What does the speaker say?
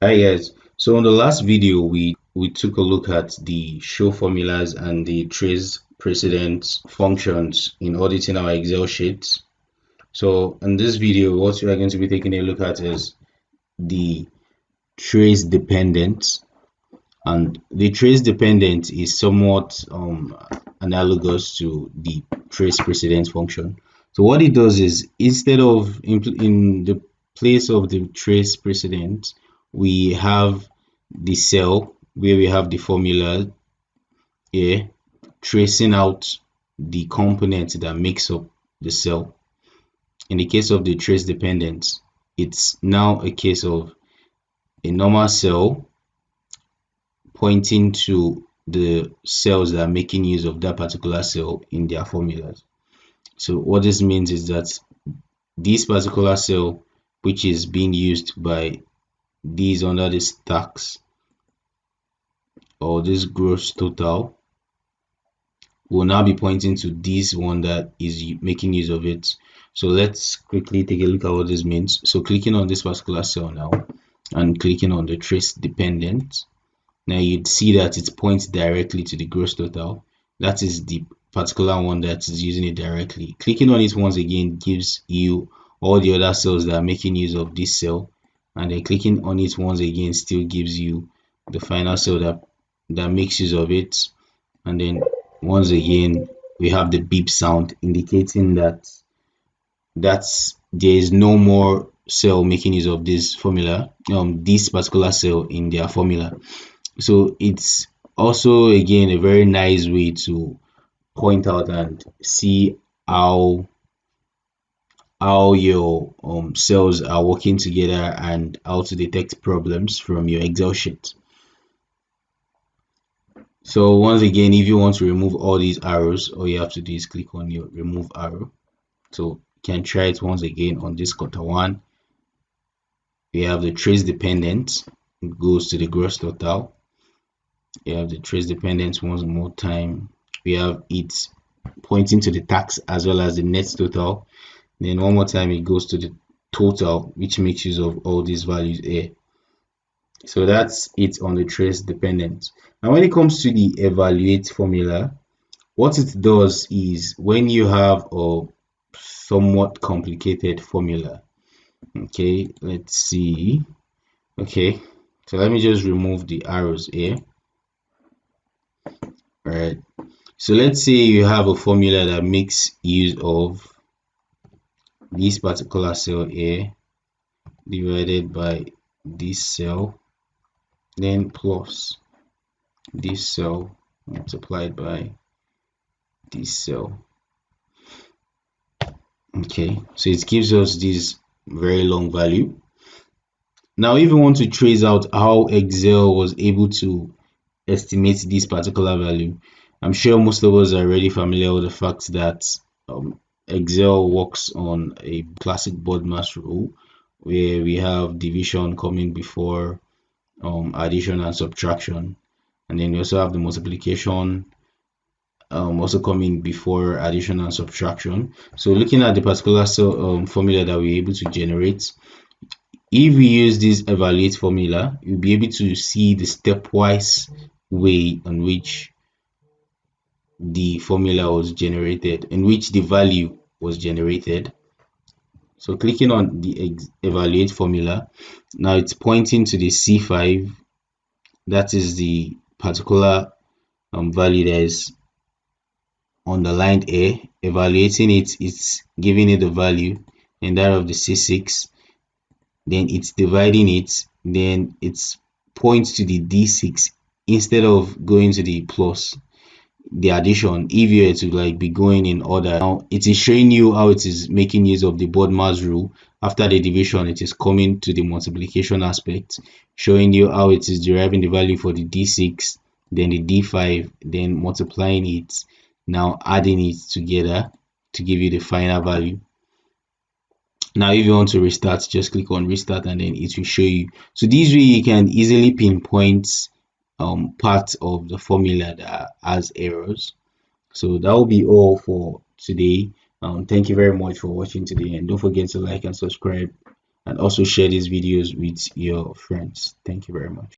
Hi guys. So in the last video we took a look at the show formulas and the trace precedents functions in auditing our Excel sheets. So in this video what we are going to be taking a look at is the trace dependent, and the trace dependent is somewhat analogous to the trace precedent function. So what it does is, instead of in the place of the trace precedent, we have the cell where we have the formula here tracing out the component that makes up the cell. In the case of the trace dependent, it's now a case of a normal cell pointing to the cells that are making use of that particular cell in their formulas. So what this means is that this particular cell, which is being used by these under the stacks or this gross total, will now be pointing to this one that is making use of it. So let's quickly take a look at what this means. So clicking on this particular cell now and clicking on the trace dependent, now you'd see that it points directly to the gross total. That is the particular one that is using it directly. Clicking on it once again gives you all the other cells that are making use of this cell, and then clicking on it once again still gives you the final cell that makes use of it. And then once again we have the beep sound indicating that there is no more cell making use of this formula, this particular cell in their formula. So it's also again a very nice way to point out and see how your cells are working together and how to detect problems from your Excel sheet. So once again, if you want to remove all these arrows, all you have to do is click on your remove arrow. So you can try it once again on this quarter one. We have the trace dependent, it goes to the gross total. You have the trace dependence once more time. We have it pointing to the tax as well as the net total. Then one more time it goes to the total, which makes use of all these values here. So that's it on the trace dependent. Now when it comes to the evaluate formula, what it does is, when you have a somewhat complicated formula, okay, let's see. Okay, so let me just remove the arrows here. Right, so let's say you have a formula that makes use of this particular cell here divided by this cell, then plus this cell multiplied by this cell. Okay, so it gives us this very long value. Now if you want to trace out how Excel was able to estimate this particular value, I'm sure most of us are already familiar with the fact that Excel works on a classic BODMAS rule, where we have division coming before addition and subtraction, and then we also have the multiplication also coming before addition and subtraction. So looking at the particular formula that we're able to generate, if we use this evaluate formula, you'll be able to see the stepwise way in which the formula was generated, in which the value was generated. So clicking on the evaluate formula, now it's pointing to the C5. That is the particular value that is underlined here. Evaluating it, it's giving it the value, and that of the C6, then it's dividing it, then it's points to the D6 instead of going to the plus, the addition. If you were to like be going in order, now it is showing you how it is making use of the BODMAS rule. After the division, it is coming to the multiplication aspect, showing you how it is deriving the value for the D6, then the D5, then multiplying it, now adding it together to give you the final value. Now if you want to restart, just click on restart and then it will show you. So this way you can easily pinpoint part of the formula that has errors. So that will be all for today. Thank you very much for watching today, and don't forget to like and subscribe. and also share these videos with your friends. Thank you very much.